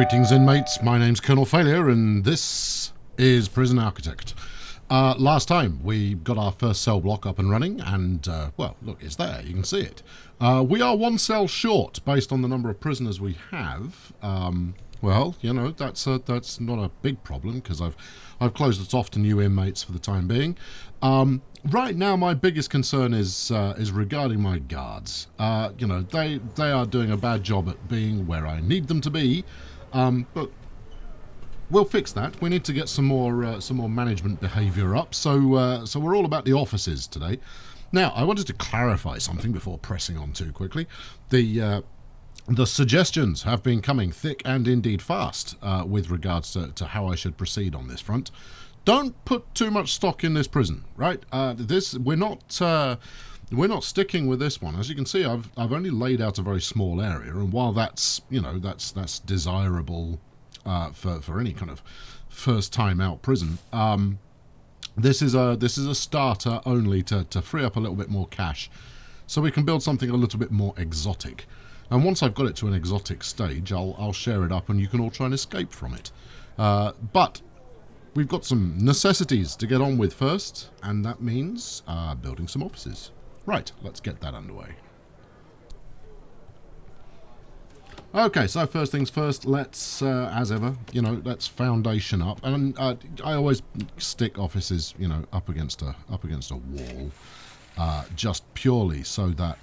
Greetings, inmates. My name's Colonel Failure, and this is Prison Architect. Last time, we got our first cell block up and running, and, well, look, it's there. You can see it. We are one cell short, based on the number of prisoners we have. Well, you know, that's not a big problem, because I've closed it off to new inmates for the time being. Right now, my biggest concern is regarding my guards. You know, they are doing a bad job at being where I need them to be, but we'll fix that. We need to get some more management behaviour up. So we're all about the offices today. Now, I wanted to clarify something before pressing on too quickly. The suggestions have been coming thick and indeed fast with regards to how I should proceed on this front. Don't put too much stock in this prison, right? We're not sticking with this one. As you can see, I've only laid out a very small area, and while that's desirable for any kind of first time out prison, this is a starter only to free up a little bit more cash, so we can build something a little bit more exotic. And once I've got it to an exotic stage, I'll share it up, and you can all try and escape from it. But we've got some necessities to get on with first, and that means building some offices. Right, let's get that underway. Okay, so first things first, let's, as ever, you know, let's foundation up. And I always stick offices, you know, up against a wall, just purely so that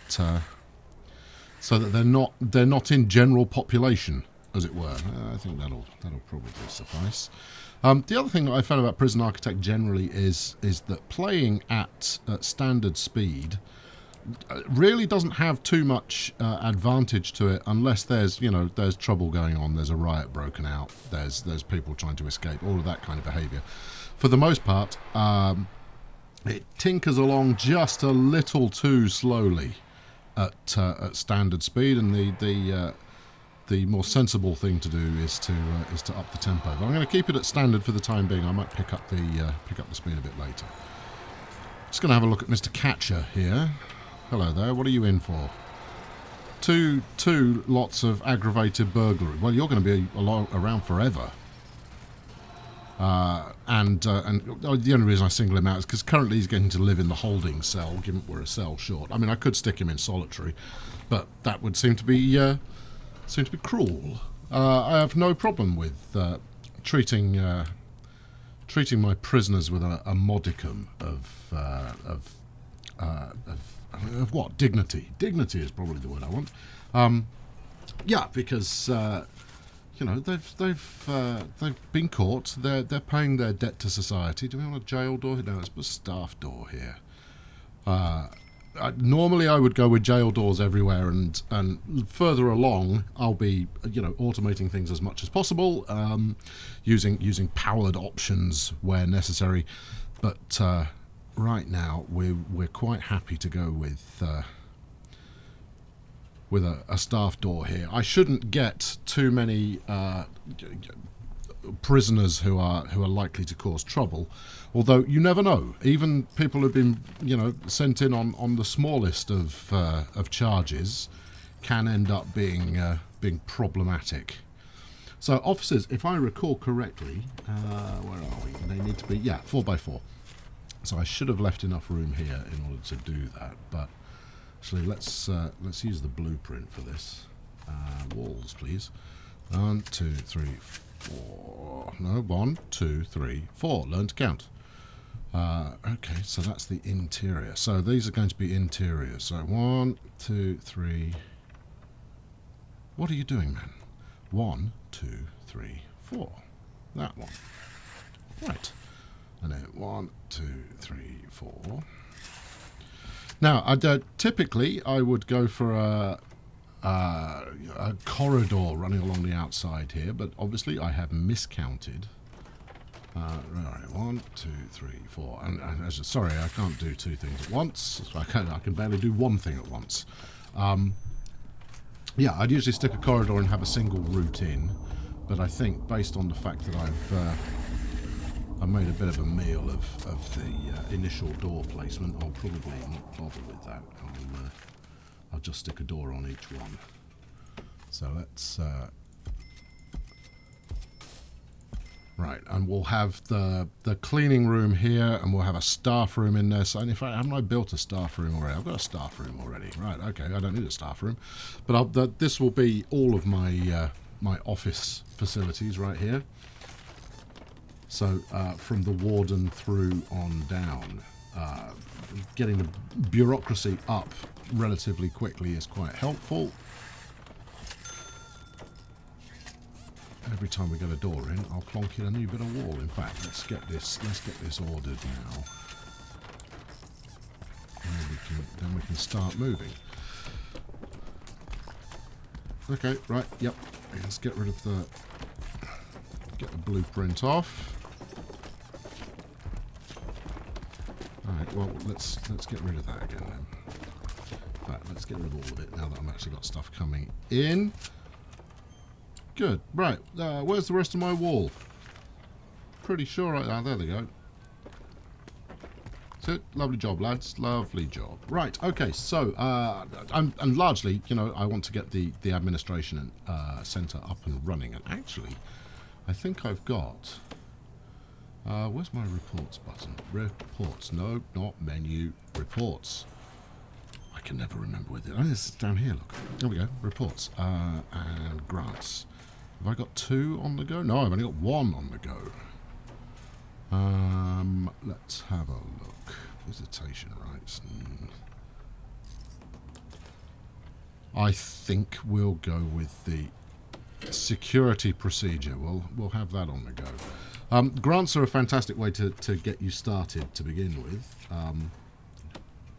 they're not in general population, as it were. I think that'll probably suffice. The other thing that I found about Prison Architect generally is that playing at standard speed really doesn't have too much advantage to it unless there's trouble going on, there's a riot broken out, there's people trying to escape, all of that kind of behaviour. For the most part, it tinkers along just a little too slowly at standard speed, and the more sensible thing to do is to up the tempo. But I'm going to keep it at standard for the time being. I might pick up the speed a bit later. Just going to have a look at Mr. Catcher here. Hello there. What are you in for? Two lots of aggravated burglary. Well, you're going to be around forever. And the only reason I single him out is because currently he's getting to live in the holding cell, given we're a cell short. I mean, I could stick him in solitary, but that would seem to be cruel. I have no problem with treating my prisoners with a modicum of what? Dignity. Dignity is probably the word I want. Yeah, because you know, they've been caught. They're paying their debt to society. Do we want a jail door? No, it's a staff door here. Normally I would go with jail doors everywhere, and further along I'll be, you know, automating things as much as possible, using powered options where necessary. But right now we're quite happy to go with a staff door here. I shouldn't get too many prisoners who are likely to cause trouble, although you never know. Even people who've been, you know, sent in on the smallest of charges can end up being problematic. So officers, if I recall correctly, where are we? They need to be 4x4. So I should have left enough room here in order to do that, but actually let's use the blueprint for this. Walls, please. 1, 2, 3, 4. No, 1, 2, 3, 4. Learn to count. Okay, so that's the interior. So these are going to be interior. So 1, 2, 3. What are you doing, man? 1, 2, 3, 4. That one. Right. And then 1, 2, 3, 4. Now, typically I would go for a corridor running along the outside here, but obviously I have miscounted. Right, 1, 2, 3, 4. And sorry, I can't do two things at once. So I can barely do one thing at once. Yeah, I'd usually stick a corridor and have a single route in, but I think based on the fact that I've made a bit of a meal of the initial door placement, I'll probably not bother with that. I'll just stick a door on each one. So let's Right, and we'll have the cleaning room here, and we'll have a staff room in there. So, in fact, haven't I built a staff room already? I've got a staff room already. Right, okay, I don't need a staff room. But this will be all of my my office facilities right here. So, from the warden through on down, getting the bureaucracy up relatively quickly is quite helpful. Every time we get a door in, I'll plonk in a new bit of wall. In fact, let's get this ordered now. And then we can start moving. Okay, right, yep. Let's get rid of get the blueprint off. Alright, well let's get rid of that again then. In fact, let's get rid of all of it now that I've actually got stuff coming in. Good. Right. Where's the rest of my wall? Pretty sure there they go. That's it. Lovely job, lads. Lovely job. Right. Okay. So, and largely, you know, I want to get the administration centre up and running. And actually, I think I've got. Where's my reports button? Reports. No, not menu. Reports. I can never remember with it. Oh, it's down here. Look. There we go. Reports. And grants. Have I got 2 on the go? No, I've only got 1 on the go. Let's have a look. Visitation rights. I think we'll go with the security procedure. We'll have that on the go. Grants are a fantastic way to get you started to begin with,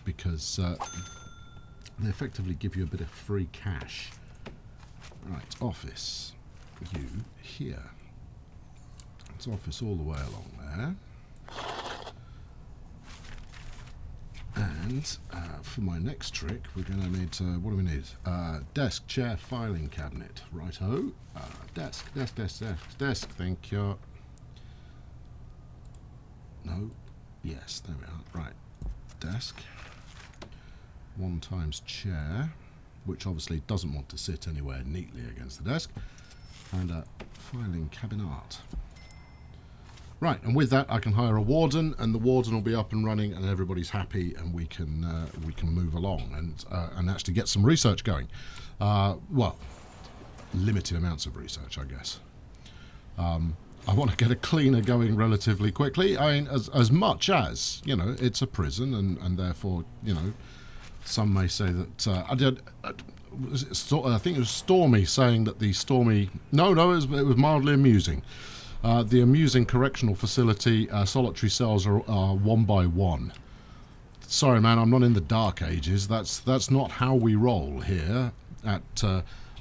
because they effectively give you a bit of free cash. Right, office. You here. It's office all the way along there. And for my next trick, we're going to need, what do we need? Desk, chair, filing cabinet. Righto. Desk, thank you. No. Yes, there we are. Right. Desk. 1 times chair, which obviously doesn't want to sit anywhere neatly against the desk. And a filing cabinet. Right, and with that I can hire a warden, and the warden will be up and running, and everybody's happy, and we can move along and actually get some research going. Well, limited amounts of research, I guess. I want to get a cleaner going relatively quickly. I mean, as much as, you know, it's a prison, and therefore, you know, some may say that I think it was Stormy saying that the Stormy... No, it was mildly amusing. The amusing correctional facility solitary cells are 1 by 1. Sorry, man, I'm not in the dark ages. That's not how we roll here at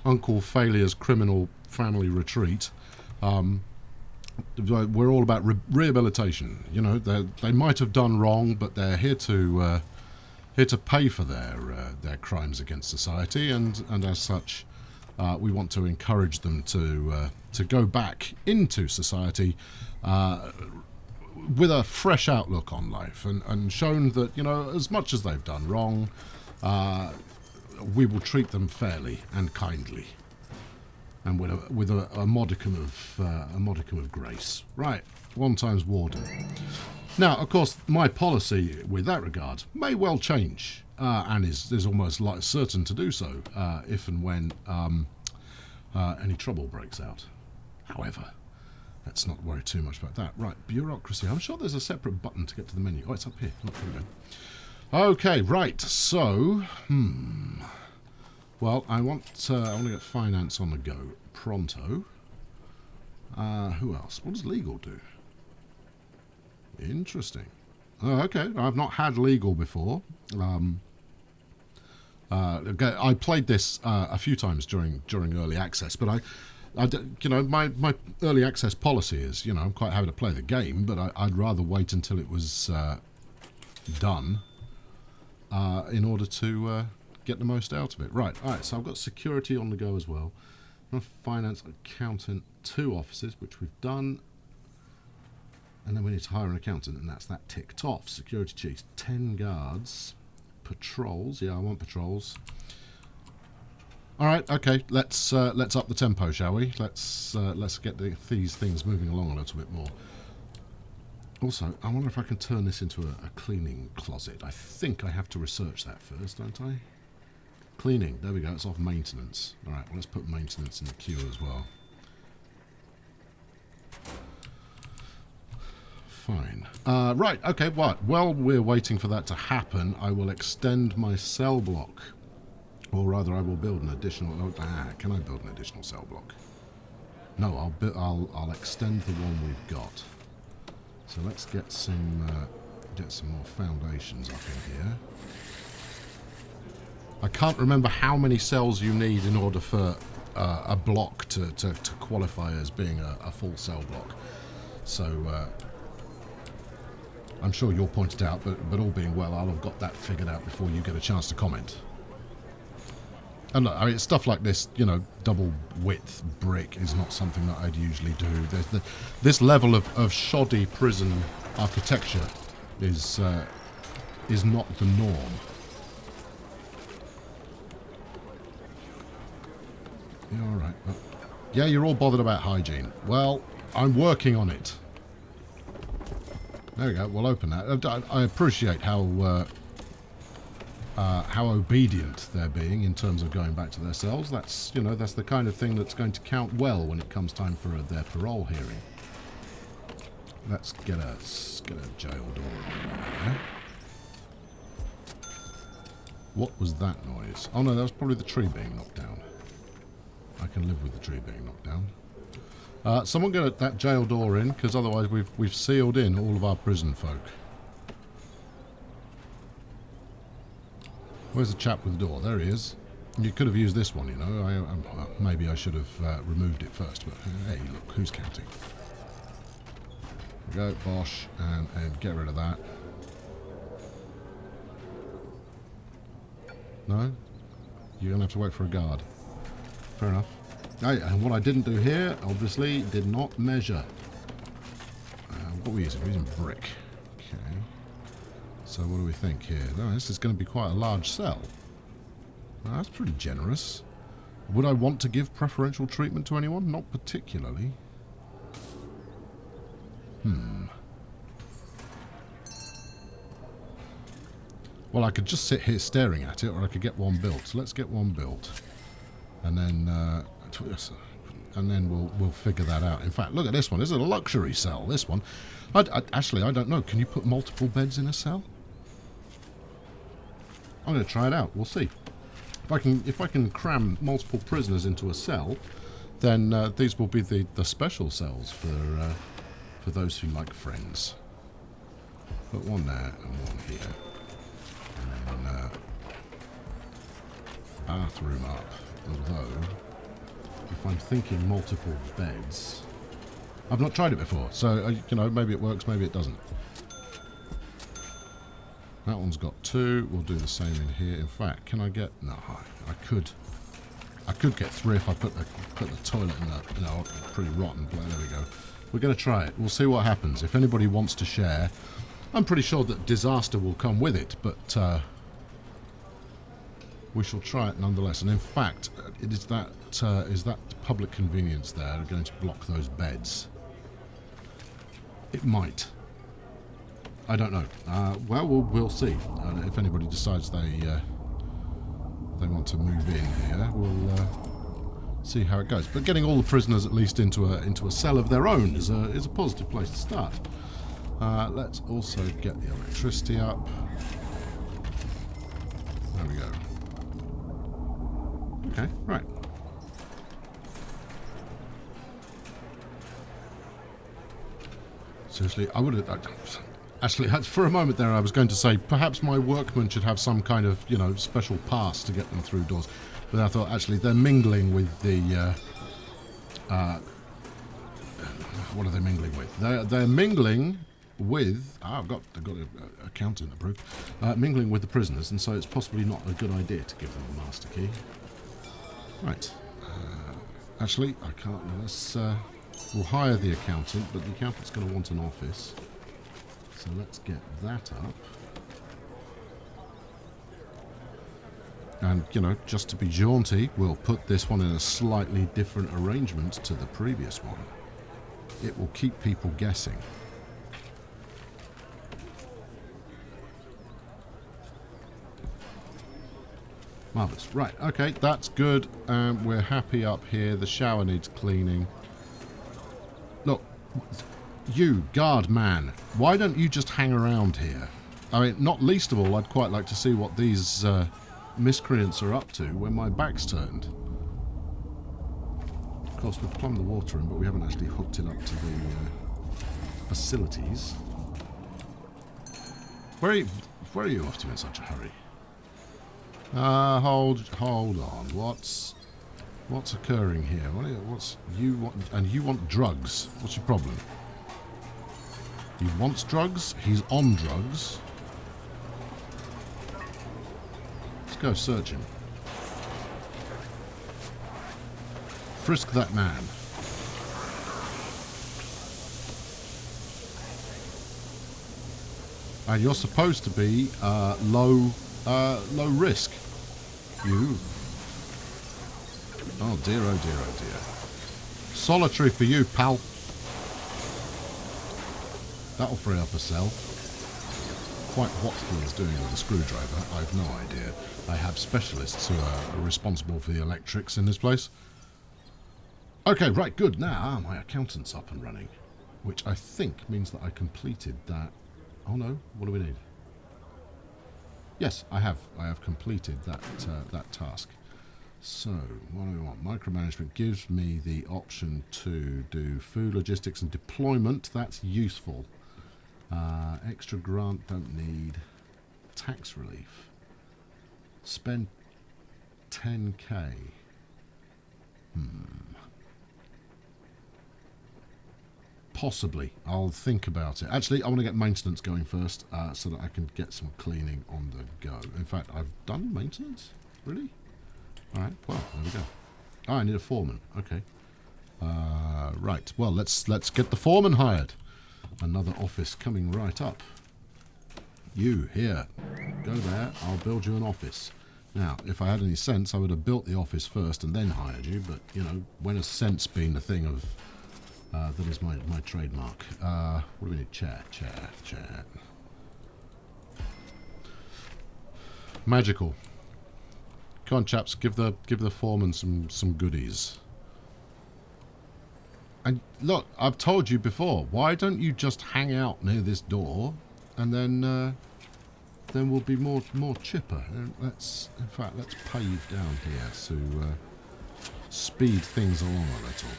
Uncle Failure's Criminal Family Retreat. We're all about rehabilitation. You know, they might have done wrong, but they're here to pay for their crimes against society, and as such, we want to encourage them to go back into society with a fresh outlook on life, and shown that, you know, as much as they've done wrong, we will treat them fairly and kindly, and with a modicum of grace. Right, 1 times warden. Now, of course, my policy with that regard may well change, and is almost like certain to do so if and when any trouble breaks out. However, let's not worry too much about that. Right, bureaucracy. I'm sure there's a separate button to get to the menu. Oh, it's up here. Look, here we go. Okay, right. So, well, I want to get finance on the go pronto. Who else? What does legal do? Interesting. Oh, okay. I've not had legal before. I played this a few times during early access, but you know, my early access policy is, you know, I'm quite happy to play the game, but I'd rather wait until it was done in order to get the most out of it. Right. All right. So I've got security on the go as well. Finance, accountant, 2 offices, which we've done. And then we need to hire an accountant, and that's that ticked off. Security chiefs, 10 guards. Patrols, yeah, I want patrols. All right, okay. Let's up the tempo, shall we? Let's get these things moving along a little bit more. Also, I wonder if I can turn this into a cleaning closet. I think I have to research that first, don't I? Cleaning. There we go. It's off maintenance. All right. Well, let's put maintenance in the queue as well. Fine. Right. Okay. What? While we're waiting for that to happen, I will extend my cell block. Or rather, I will build an additional... can I build an additional cell block? No, I'll extend the one we've got. So let's get some more foundations up in here. I can't remember how many cells you need in order for a block to qualify as being a full cell block. So I'm sure you'll point it out, but all being well, I'll have got that figured out before you get a chance to comment. And look, I mean, stuff like this, you know, double width brick is not something that I'd usually do. This level of shoddy prison architecture is not the norm. Yeah, all right. Well, yeah, you're all bothered about hygiene. Well, I'm working on it. There we go. We'll open that. I appreciate how obedient they're being in terms of going back to their cells. That's, you know, that's the kind of thing that's going to count well when it comes time for their parole hearing. Let's get a jail door in there. What was that noise? Oh no, that was probably the tree being knocked down. I can live with the tree being knocked down. Someone get that jail door in, because otherwise we've sealed in all of our prison folk. Where's the chap with the door? There he is. You could have used this one, you know. Maybe I should have removed it first, but hey, look, who's counting? There we go, bosh, and get rid of that. No? You're going to have to wait for a guard. Fair enough. Hey, and what I didn't do here, obviously, did not measure. What are we using? We're using brick. Okay. So what do we think here? Oh, this is going to be quite a large cell. Well, that's pretty generous. Would I want to give preferential treatment to anyone? Not particularly. Well, I could just sit here staring at it, or I could get one built. So let's get one built. And then we'll figure that out. In fact, look at this one. This is a luxury cell, this one. Actually, I don't know. Can you put multiple beds in a cell? I'm going to try it out. We'll see. If I can cram multiple prisoners into a cell, then these will be the special cells for those who like friends. Put one there and one here. And then bathroom up. Although, if I'm thinking multiple beds, I've not tried it before, so you know, maybe it works, maybe it doesn't. That one's got 2. We'll do the same in here. In fact, can I get? No, I could get 3 if I put the toilet in a pretty rotten place. There we go. We're going to try it. We'll see what happens. If anybody wants to share, I'm pretty sure that disaster will come with it, but we shall try it nonetheless. And in fact, it is that public convenience there going to block those beds? It might. I don't know. Well, we'll see. If anybody decides they want to move in here, we'll see how it goes. But getting all the prisoners at least into a cell of their own is a positive place to start. Let's also get the electricity up. There we go. Okay, right. Seriously, I would have... Actually, for a moment there I was going to say perhaps my workmen should have some kind of, you know, special pass to get them through doors. But I thought, actually, they're mingling with the... what are they mingling with? They're mingling with... I've got an accountant approved. Mingling with the prisoners, and so it's possibly not a good idea to give them a master key. Right. Actually, I can't... we'll hire the accountant, but the accountant's going to want an office. So let's get that up. And, you know, just to be jaunty, we'll put this one in a slightly different arrangement to the previous one. It will keep people guessing. Marvellous. Right, okay, that's good. We're happy up here. The shower needs cleaning. Look, you, guard man, why don't you just hang around here? I mean, not least of all, I'd quite like to see what these miscreants are up to when my back's turned. Of course, we've plumbed the water in, but we haven't actually hooked it up to the facilities. Where are you off to in such a hurry? Hold on. What's occurring here? You want drugs? What's your problem? He wants drugs. He's on drugs. Let's go search him. Frisk that man. And you're supposed to be low risk. You. Oh dear, oh dear, oh dear. Solitary for you, pal. That'll free up a cell. Quite what he is doing with a screwdriver, I've no idea. I have specialists who are responsible for the electrics in this place. Okay, right, good. Now my accountant's up and running, which I think means that I completed that. Oh no, what do we need? Yes, I have completed that that task. So, what do we want? Micromanagement gives me the option to do food logistics and deployment. That's useful. Extra grant, don't need. Tax relief. Spend 10k. Possibly. I'll think about it. Actually, I want to get maintenance going first so that I can get some cleaning on the go. In fact, I've done maintenance? Really? Alright, well, there we go. Oh, I need a foreman. Okay. Right, well, let's get the foreman hired. Another office coming right up. You, here. Go there. I'll build you an office. Now, if I had any sense, I would have built the office first and then hired you, but, you know, when has sense been a thing of... that is my trademark. What do we need? Chair. Magical. Come on, chaps, give the foreman some goodies. And look, I've told you before. Why don't you just hang out near this door, and then we'll be more chipper. Let's pave down here to speed things along a little.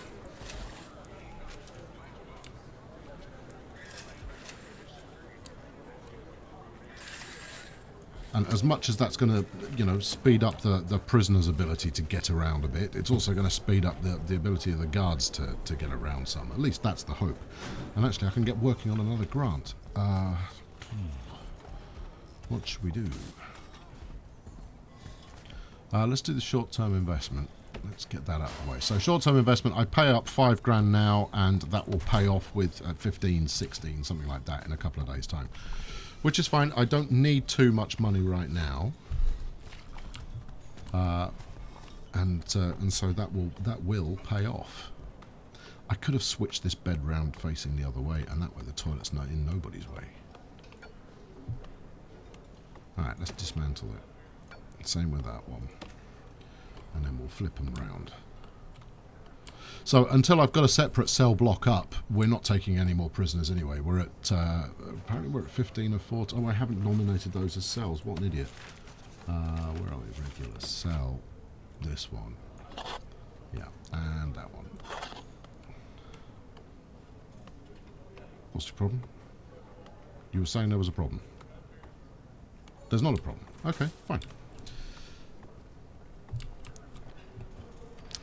And as much as that's going to, you know, speed up the prisoner's ability to get around a bit, it's also going to speed up the ability of the guards to get around some. At least that's the hope. And actually, I can get working on another grant. What should we do? Let's do the short-term investment. Let's get that out of the way. So short-term investment, I pay up 5 grand now, and that will pay off with 15, 16, something like that in a couple of days' time. Which is fine. I don't need too much money right now, and so that will pay off. I could have switched this bed round facing the other way, and that way the toilet's not in nobody's way. All right, let's dismantle it. Same with that one, and then we'll flip them round. So until I've got a separate cell block up, we're not taking any more prisoners anyway. We're at, apparently we're at 15 or 14. Oh, I haven't nominated those as cells. What an idiot. Where are we? Regular cell. This one. Yeah, and that one. What's the problem? You were saying there was a problem. There's not a problem. Okay, fine.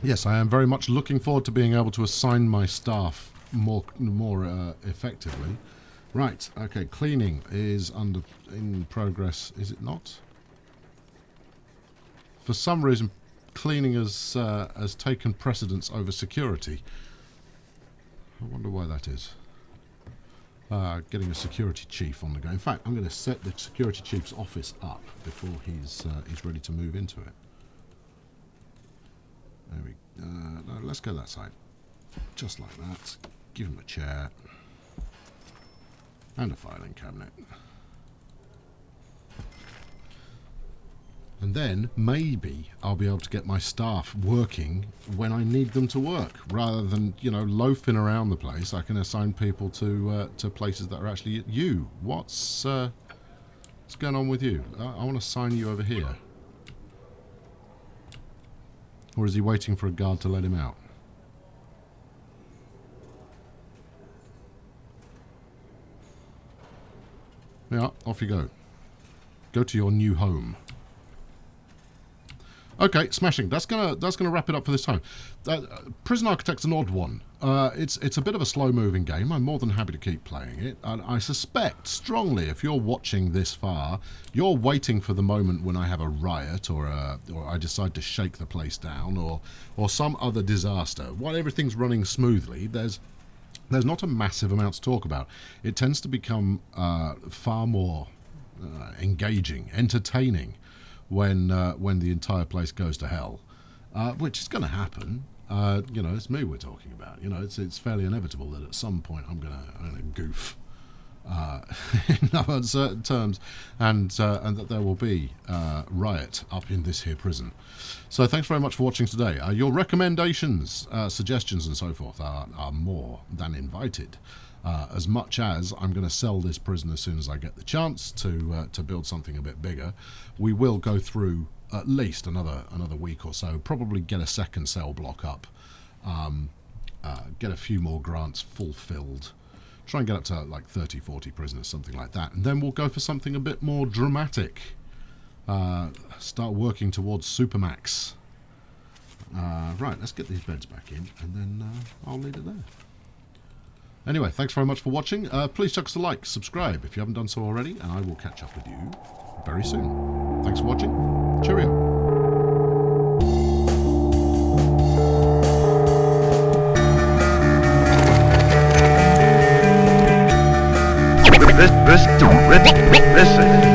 Yes, I am very much looking forward to being able to assign my staff more effectively. Right, okay, cleaning is in progress, is it not? For some reason, cleaning has taken precedence over security. I wonder why that is. getting a security chief on the go. In fact, I'm going to set the security chief's office up before he's ready to move into it. There we. No, let's go that side, just like that. Give him a chair and a filing cabinet. And then maybe I'll be able to get my staff working when I need them to work, rather than, you know, loafing around the place. I can assign people to places that are actually you. What's going on with you? I want to assign you over here. Or is he waiting for a guard to let him out? Yeah, off you go. Go to your new home. Okay, smashing. That's gonna wrap it up for this time. Prison Architect's an odd one. It's a bit of a slow-moving game. I'm more than happy to keep playing it. And I suspect strongly, if you're watching this far, you're waiting for the moment when I have a riot, or I decide to shake the place down, or some other disaster. While everything's running smoothly, there's not a massive amount to talk about. It tends to become far more engaging, entertaining, when the entire place goes to hell, which is going to happen. You know, it's me we're talking about. You know, it's fairly inevitable that at some point I'm gonna goof in uncertain terms, and that there will be riot up in this here prison. So thanks very much for watching today. Your recommendations, suggestions, and so forth are more than invited. As much as I'm going to sell this prison as soon as I get the chance to build something a bit bigger, we will go through at least another week or so, probably get a second cell block up, get a few more grants fulfilled, try and get up to like 30, 40 prisoners, something like that, and then we'll go for something a bit more dramatic. Start working towards Supermax. Right, let's get these beds back in, and then I'll leave it there. Anyway, thanks very much for watching. Please chuck us a like, subscribe if you haven't done so already, and I will catch up with you very soon. Thanks for watching. Cheerio. This